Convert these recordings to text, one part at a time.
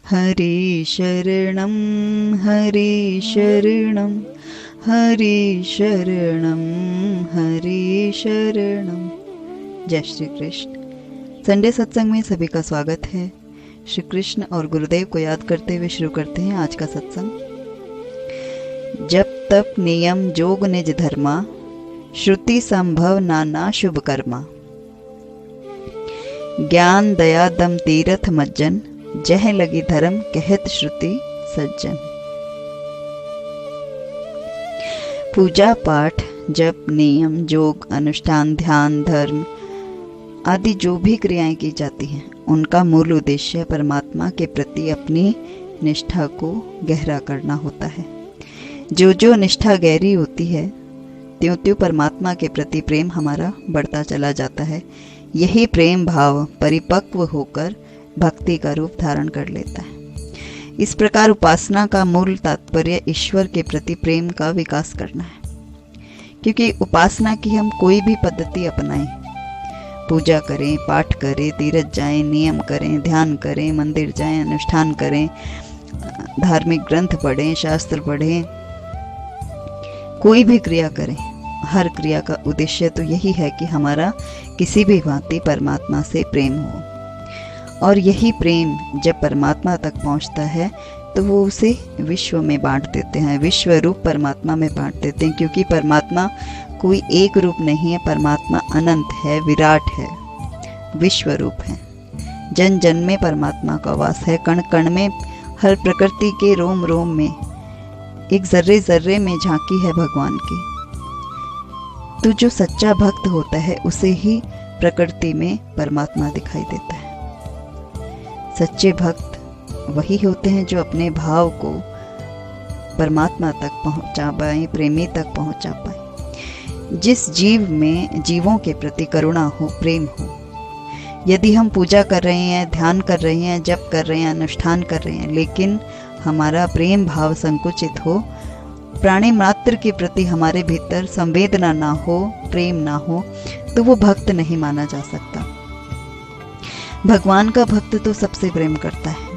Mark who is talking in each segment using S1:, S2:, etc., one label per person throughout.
S1: हरि शरणं हरि शरणं हरि शरणं हरि शरणं। जय श्री कृष्ण। संडे सत्संग में सभी का स्वागत है। श्री कृष्ण और गुरुदेव को याद करते हुए शुरू करते हैं आज का सत्संग। जप तप नियम जोग निज धर्मा, श्रुति संभव नाना शुभ कर्मा। ज्ञान दया दम तीरथ मज्जन, जह लगी धर्म कहत श्रुति सज्जन। पूजा पाठ जप नियम जोग अनुष्ठान ध्यान धर्म आदि जो भी क्रियाएं की जाती हैं, उनका मूल उद्देश्य परमात्मा के प्रति अपनी निष्ठा को गहरा करना होता है। जो जो निष्ठा गहरी होती है, त्यों त्यों परमात्मा के प्रति प्रेम हमारा बढ़ता चला जाता है। यही प्रेम भाव परिपक्व होकर भक्ति का रूप धारण कर लेता है। इस प्रकार उपासना का मूल तात्पर्य ईश्वर के प्रति प्रेम का विकास करना है। क्योंकि उपासना की हम कोई भी पद्धति अपनाएं, पूजा करें, पाठ करें, तीर्थ जाएं, नियम करें, ध्यान करें, मंदिर जाएं, अनुष्ठान करें, धार्मिक ग्रंथ पढ़ें, शास्त्र पढ़ें, कोई भी क्रिया करें, हर क्रिया का उद्देश्य तो यही है कि हमारा किसी भी भांति परमात्मा से प्रेम हो। और यही प्रेम जब परमात्मा तक पहुंचता है तो वो उसे विश्व में बांट देते हैं, विश्व रूप परमात्मा में बांट देते हैं। क्योंकि परमात्मा कोई एक रूप नहीं है, परमात्मा अनंत है, विराट है, विश्व रूप है। जन जन में परमात्मा का वास है, कण कण में, हर प्रकृति के रोम रोम में, एक जर्रे जर्रे में झांकी है भगवान की। तो जो सच्चा भक्त होता है उसे ही प्रकृति में परमात्मा दिखाई देता है। सच्चे भक्त वही होते हैं जो अपने भाव को परमात्मा तक पहुंचा पाए, प्रेमी तक पहुंचा पाए। जिस जीव में जीवों के प्रति करुणा हो, प्रेम हो। यदि हम पूजा कर रहे हैं, ध्यान कर रहे हैं, जप कर रहे हैं, अनुष्ठान कर रहे हैं, लेकिन हमारा प्रेम भाव संकुचित हो, प्राणी मात्र के प्रति हमारे भीतर संवेदना ना हो, प्रेम ना हो, तो वो भक्त नहीं माना जा सकता। भगवान का भक्त तो सबसे प्रेम करता है,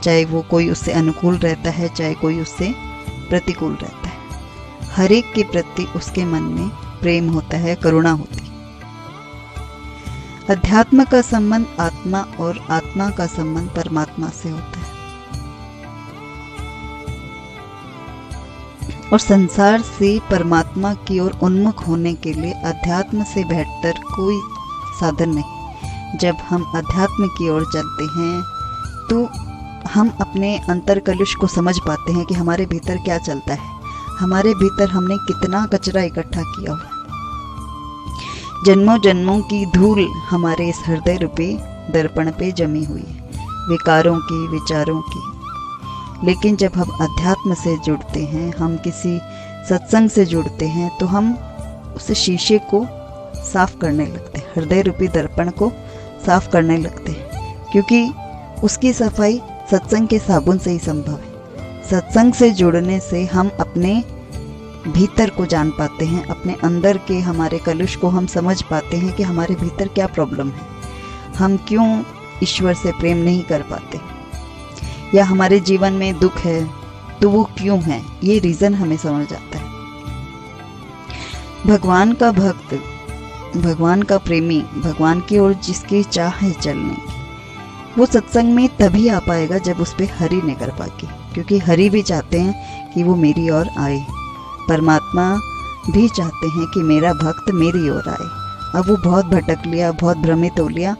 S1: चाहे वो कोई उससे अनुकूल रहता है, चाहे कोई उससे प्रतिकूल रहता है। हर एक के प्रति उसके मन में प्रेम होता है, करुणा होती है। अध्यात्म का संबंध आत्मा और आत्मा का संबंध परमात्मा से होता है। और संसार से परमात्मा की ओर उन्मुख होने के लिए अध्यात्म से बेहतर कोई साधन नहीं। जब हम अध्यात्म की ओर चलते हैं तो हम अपने अंतर कलुष को समझ पाते हैं कि हमारे भीतर क्या चलता है, हमारे भीतर हमने कितना कचरा इकट्ठा किया हुआ है। जन्मों जन्मों की धूल हमारे इस हृदय रूपी दर्पण पे जमी हुई है, विकारों की, विचारों की। लेकिन जब हम अध्यात्म से जुड़ते हैं, हम किसी सत्संग से जुड़ते हैं, तो हम उस शीशे को साफ करने लगते हैं, हृदय रूपी दर्पण को साफ करने लगते हैं। क्योंकि उसकी सफाई सत्संग के साबुन से ही संभव है। सत्संग से जुड़ने से हम अपने भीतर को जान पाते हैं, अपने अंदर के हमारे कलुष को हम समझ पाते हैं कि हमारे भीतर क्या प्रॉब्लम है, हम क्यों ईश्वर से प्रेम नहीं कर पाते, या हमारे जीवन में दुख है तो वो क्यों है, ये रीज़न हमें समझ आता है। भगवान का भक्त, भगवान का प्रेमी, भगवान की ओर जिसकी चाह है चलने की, वो सत्संग में तभी आ पाएगा जब उस पर हरि ने कर पाएगी। क्योंकि हरि भी चाहते हैं कि वो मेरी ओर आए, परमात्मा भी चाहते हैं कि मेरा भक्त मेरी ओर आए। अब वो बहुत भटक लिया, बहुत भ्रमित हो लिया,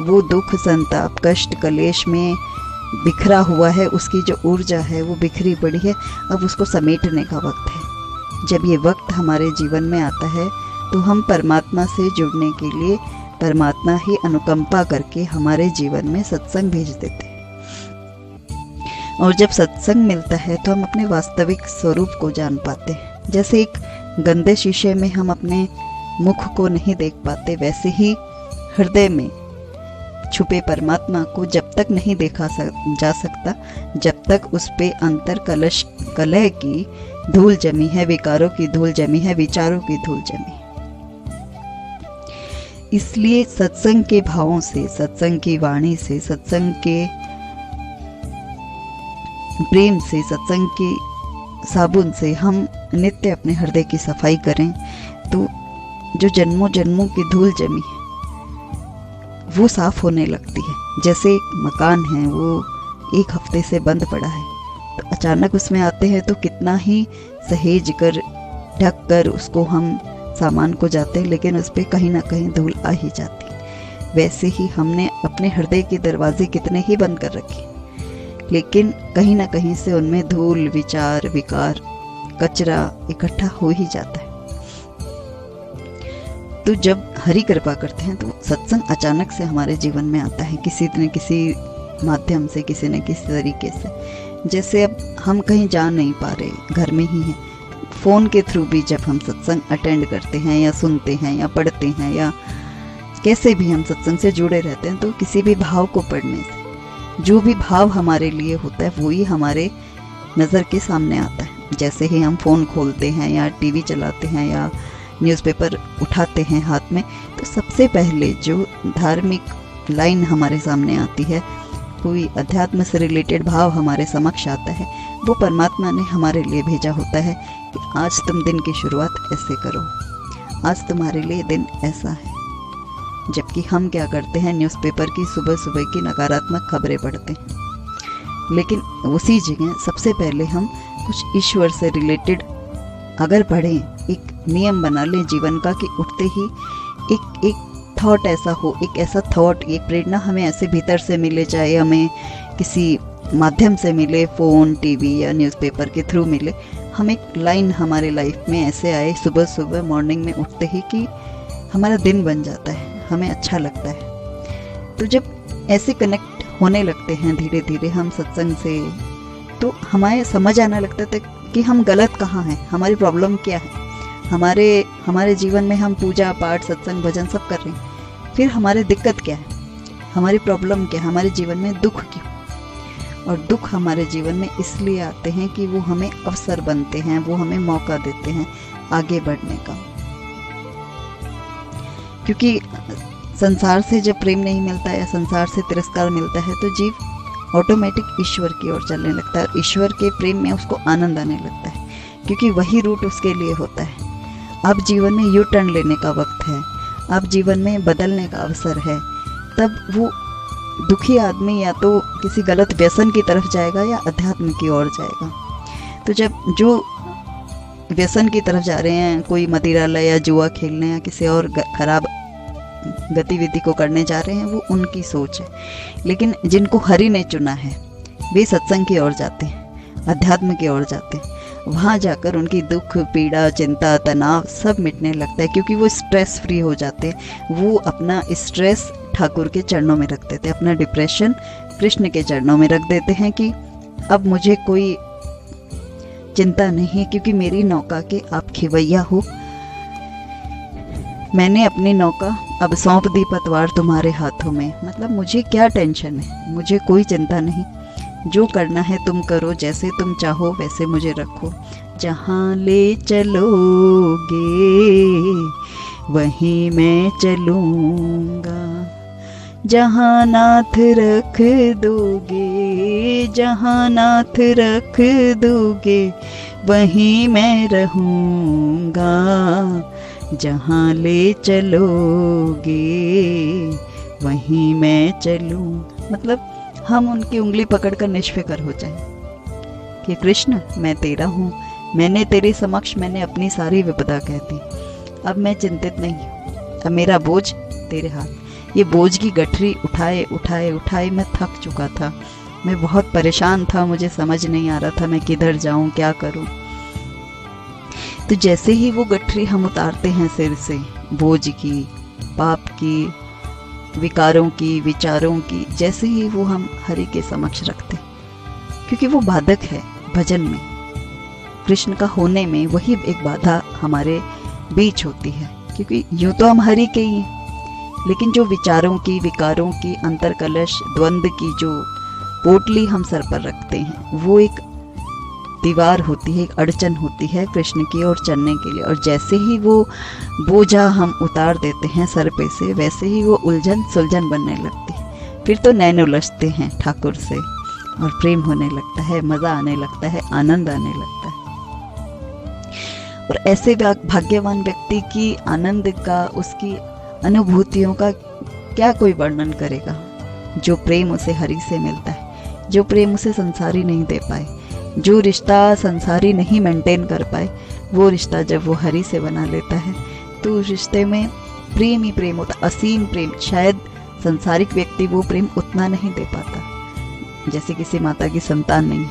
S1: वो दुख संताप कष्ट कलेश में बिखरा हुआ है, उसकी जो ऊर्जा है वो बिखरी पड़ी है। अब उसको समेटने का वक्त है। जब ये वक्त हमारे जीवन में आता है तो हम परमात्मा से जुड़ने के लिए परमात्मा ही अनुकंपा करके हमारे जीवन में सत्संग भेज देते हैं। और जब सत्संग मिलता है तो हम अपने वास्तविक स्वरूप को जान पाते हैं। जैसे एक गंदे शीशे में हम अपने मुख को नहीं देख पाते, वैसे ही हृदय में छुपे परमात्मा को जब तक नहीं देखा जा सकता, जब तक उस पे अंतर कलह की धूल जमी है, विकारों की धूल जमी है, विचारों की धूल जमी है। इसलिए सत्संग के भावों से, सत्संग की वाणी से, सत्संग के प्रेम से, सत्संग की साबुन से हम नित्य अपने हृदय की सफाई करें तो जो जन्मों जन्मों की धूल जमी है वो साफ होने लगती है। जैसे एक मकान है, वो एक हफ्ते से बंद पड़ा है, तो अचानक उसमें आते हैं तो कितना ही सहेज कर ढक कर उसको हम सामान को जाते हैं, लेकिन उस पर कहीं ना कहीं धूल आ ही जाती है। वैसे ही हमने अपने हृदय के दरवाजे कितने ही बंद कर रखे, लेकिन कहीं ना कहीं से उनमें धूल, विचार, विकार, कचरा इकट्ठा हो ही जाता है। तो जब हरि कृपा करते हैं तो सत्संग अचानक से हमारे जीवन में आता है, किसी न किसी माध्यम से, किसी न किसी तरीके से। जैसे अब हम कहीं जा नहीं पा रहे, घर में ही हैं, फ़ोन के थ्रू भी जब हम सत्संग अटेंड करते हैं या सुनते हैं या पढ़ते हैं या कैसे भी हम सत्संग से जुड़े रहते हैं, तो किसी भी भाव को पढ़ने से जो भी भाव हमारे लिए होता है वही हमारे नज़र के सामने आता है। जैसे ही हम फ़ोन खोलते हैं या टीवी चलाते हैं या न्यूज़पेपर उठाते हैं हाथ में, तो सबसे पहले जो धार्मिक लाइन हमारे सामने आती है, कोई अध्यात्म से रिलेटेड भाव हमारे समक्ष आता है, वो परमात्मा ने हमारे लिए भेजा होता है कि आज तुम दिन की शुरुआत ऐसे करो, आज तुम्हारे लिए दिन ऐसा है। जबकि हम क्या करते हैं, न्यूज़पेपर की सुबह सुबह की नकारात्मक खबरें पढ़ते हैं, लेकिन उसी जगह सबसे पहले हम कुछ ईश्वर से रिलेटेड अगर पढ़ें, एक नियम बना लें जीवन का कि उठते ही एक थॉट ऐसा हो, एक ऐसा थॉट, एक प्रेरणा हमें ऐसे भीतर से मिले, चाहे हमें किसी माध्यम से मिले, फ़ोन, टीवी या न्यूज़पेपर के थ्रू मिले, हम एक लाइन हमारे लाइफ में ऐसे आए सुबह सुबह मॉर्निंग में उठते ही कि हमारा दिन बन जाता है, हमें अच्छा लगता है। तो जब ऐसे कनेक्ट होने लगते हैं धीरे धीरे हम सत्संग से, तो हमें समझ आने लगता था कि हम गलत कहाँ हैं, हमारी प्रॉब्लम क्या है। हमारे जीवन में हम पूजा पाठ, सत्संग, भजन सब कर रहे हैं, फिर हमारी दिक्कत क्या है, हमारी प्रॉब्लम क्या है, हमारे जीवन में दुख क्यों। और दुख हमारे जीवन में इसलिए आते हैं कि वो हमें अवसर बनते हैं, वो हमें मौका देते हैं आगे बढ़ने का। क्योंकि संसार से जब प्रेम नहीं मिलता है या संसार से तिरस्कार मिलता है, तो जीव ऑटोमेटिक ईश्वर की ओर चलने लगता है और ईश्वर के प्रेम में उसको आनंद आने लगता है, क्योंकि वही रूट उसके लिए होता है। अब जीवन में यू टर्न लेने का वक्त है, अब जीवन में बदलने का अवसर है। तब वो दुखी आदमी या तो किसी गलत व्यसन की तरफ जाएगा या अध्यात्म की ओर जाएगा। तो जब जो व्यसन की तरफ जा रहे हैं, कोई मदिरालय या जुआ खेलने या किसी और खराब गतिविधि को करने जा रहे हैं, वो उनकी सोच है। लेकिन जिनको हरि ने चुना है वे सत्संग की ओर जाते हैं, अध्यात्म की ओर जाते हैं। वहाँ जाकर उनकी दुख, पीड़ा, चिंता, तनाव सब मिटने लगता है, क्योंकि वो स्ट्रेस फ्री हो जाते हैं। वो अपना स्ट्रेस ठाकुर के चरणों में रख देते हैं, अपना डिप्रेशन कृष्ण के चरणों में रख देते हैं कि अब मुझे कोई चिंता नहीं, क्योंकि मेरी नौका के आप खिवैया हो। मैंने अपनी नौका अब सौंप दी पतवार तुम्हारे हाथों में। मतलब मुझे क्या टेंशन है, मुझे कोई चिंता नहीं, जो करना है तुम करो, जैसे तुम चाहो वैसे मुझे रखो। जहाँ ले चलोगे वहीं मैं चलूँगा, जहाँ नाथ रख दोगे, जहाँ नाथ रख दोगे वहीं मैं रहूँगा, जहाँ ले चलोगे वहीं मैं चलूँ। मतलब हम उनकी उंगली पकड़कर निष्फिकर हो जाएं कि कृष्ण मैं तेरा हूँ, मैंने तेरे समक्ष मैंने अपनी सारी विपदा कह दी, अब मैं चिंतित नहीं हूँ, अब मेरा बोझ तेरे हाथ। ये बोझ की गठरी उठाए उठाए उठाए मैं थक चुका था, मैं बहुत परेशान था, मुझे समझ नहीं आ रहा था मैं किधर जाऊँ, क्या करूँ। तो जैसे ही वो गठरी हम उतारते हैं सिर से, बोझ की, पाप की, विकारों की, विचारों की, जैसे ही वो हम हरि के समक्ष रखते, क्योंकि वो बाधक है भजन में, कृष्ण का होने में वही एक बाधा हमारे बीच होती है। क्योंकि यूँ तो हम हरि के ही हैं, लेकिन जो विचारों की, विकारों की, अंतर कलश, द्वंद्व की जो पोटली हम सर पर रखते हैं, वो एक दीवार होती है, एक अड़चन होती है कृष्ण की ओर चलने के लिए। और जैसे ही वो बोझा हम उतार देते हैं सर पे से, वैसे ही वो उलझन सुलझन बनने लगती है। फिर तो नैन उलझते हैं ठाकुर से, और प्रेम होने लगता है, मज़ा आने लगता है, आनंद आने लगता है। और ऐसे भाग्यवान व्यक्ति की आनंद का, उसकी अनुभूतियों का क्या कोई वर्णन करेगा। जो प्रेम उसे हरि से मिलता है, जो प्रेम उसे संसारी नहीं दे पाए, जो रिश्ता संसारी नहीं मेंटेन कर पाए, वो रिश्ता जब वो हरि से बना लेता है तो उस रिश्ते में प्रेम ही प्रेम होता, असीम प्रेम। शायद संसारिक व्यक्ति वो प्रेम उतना नहीं दे पाता, जैसे किसी माता की संतान नहीं,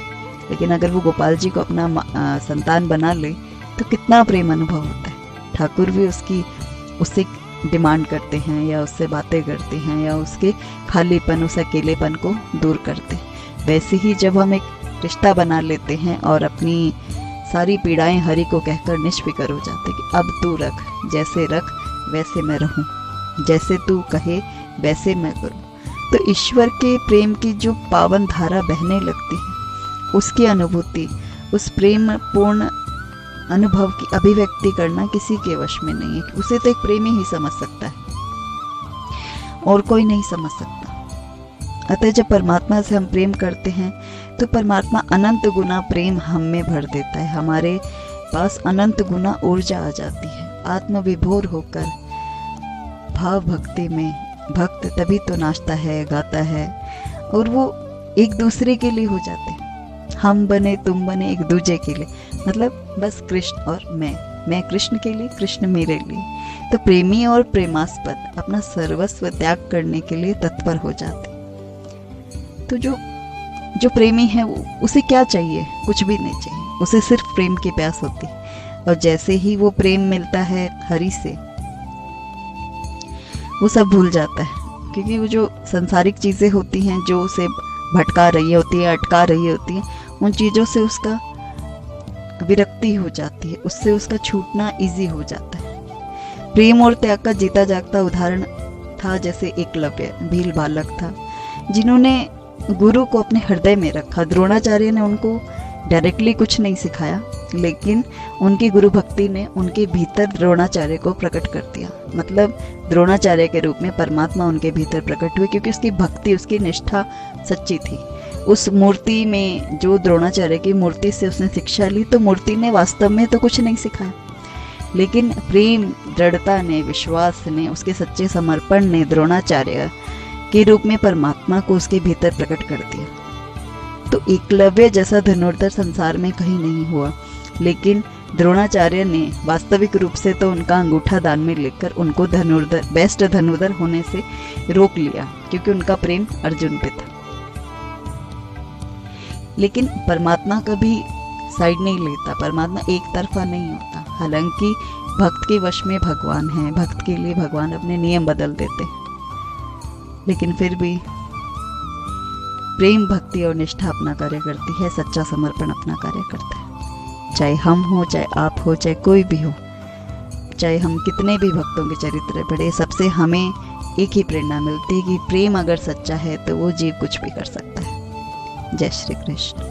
S1: लेकिन अगर वो गोपाल जी को अपना संतान बना ले तो कितना प्रेम अनुभव होता है। ठाकुर भी उससे डिमांड करते हैं या उससे बातें करते हैं या उसके खालीपन, उस अकेलेपन को दूर करते हैं। वैसे ही जब हम एक रिश्ता बना लेते हैं और अपनी सारी पीड़ाएं हरि को कहकर निष्फिक्र हो जाते कि अब तू रख, जैसे रख वैसे मैं रहूं, जैसे तू कहे वैसे मैं करूं, तो ईश्वर के प्रेम की जो पावन धारा बहने लगती है, उसकी अनुभूति, उस प्रेम पूर्ण अनुभव की अभिव्यक्ति करना किसी के वश में नहीं है। उसे तो एक प्रेमी ही समझ सकता है और कोई नहीं समझ सकता। अतः जब परमात्मा से हम प्रेम करते हैं तो परमात्मा अनंत गुना प्रेम हम में भर देता है, हमारे पास अनंत गुना ऊर्जा आ जाती है। आत्मविभोर होकर भाव भक्ति में भक्त तभी तो नाचता है, गाता है, और वो एक दूसरे के लिए हो जाते हैं। हम बने तुम बने एक दूजे के लिए, मतलब बस कृष्ण और मैं कृष्ण के लिए, कृष्ण मेरे लिए। तो प्रेमी और प्रेमास्पद अपना सर्वस्व त्याग करने के लिए तत्पर हो जाते। तो जो प्रेमी है उसे क्या चाहिए? कुछ भी नहीं चाहिए, उसे सिर्फ प्रेम की प्यास होती है। और जैसे ही वो प्रेम मिलता है हरि से, वो सब भूल जाता है, क्योंकि वो जो सांसारिक चीज़ें होती हैं जो उसे भटका रही होती है, अटका रही होती है, उन चीज़ों से उसका विरक्ति हो जाती है, उससे उसका छूटना इजी हो जाता है। प्रेम और त्याग का जीता जागता उदाहरण था जैसे एकलव्य, भील बालक था जिन्होंने गुरु को अपने हृदय में रखा। द्रोणाचार्य ने उनको डायरेक्टली कुछ नहीं सिखाया, लेकिन उनकी गुरु भक्ति ने उनके भीतर द्रोणाचार्य को प्रकट कर दिया। मतलब द्रोणाचार्य के रूप में परमात्मा उनके भीतर प्रकट हुए, क्योंकि उसकी भक्ति, उसकी निष्ठा सच्ची थी। उस मूर्ति में, जो द्रोणाचार्य की मूर्ति से उसने शिक्षा ली, तो मूर्ति ने वास्तव में तो कुछ नहीं सिखाया, लेकिन प्रेम, दृढ़ता ने, विश्वास ने, उसके सच्चे समर्पण ने द्रोणाचार्य के रूप में परमात्मा को उसके भीतर प्रकट कर दिया। तो एकलव्य जैसा धनुर्धर संसार में कहीं नहीं हुआ, लेकिन द्रोणाचार्य ने वास्तविक रूप से तो उनका अंगूठा दान में लेकर उनको धनुर्धर, बेस्ट धनुर्धर होने से रोक लिया, क्योंकि उनका प्रेम अर्जुन पे था। लेकिन परमात्मा कभी साइड नहीं लेता, परमात्मा एक तरफा नहीं होता। हालांकि भक्त के वश में भगवान है, भक्त के लिए भगवान अपने नियम बदल देते हैं, लेकिन फिर भी प्रेम, भक्ति और निष्ठा अपना कार्य करती है, सच्चा समर्पण अपना कार्य करता है। चाहे हम हो, चाहे आप हो, चाहे कोई भी हो, चाहे हम कितने भी भक्तों के चरित्र पढ़े, सबसे हमें एक ही प्रेरणा मिलती है कि प्रेम अगर सच्चा है तो वो जीव कुछ भी कर सकता है। जय श्री कृष्ण।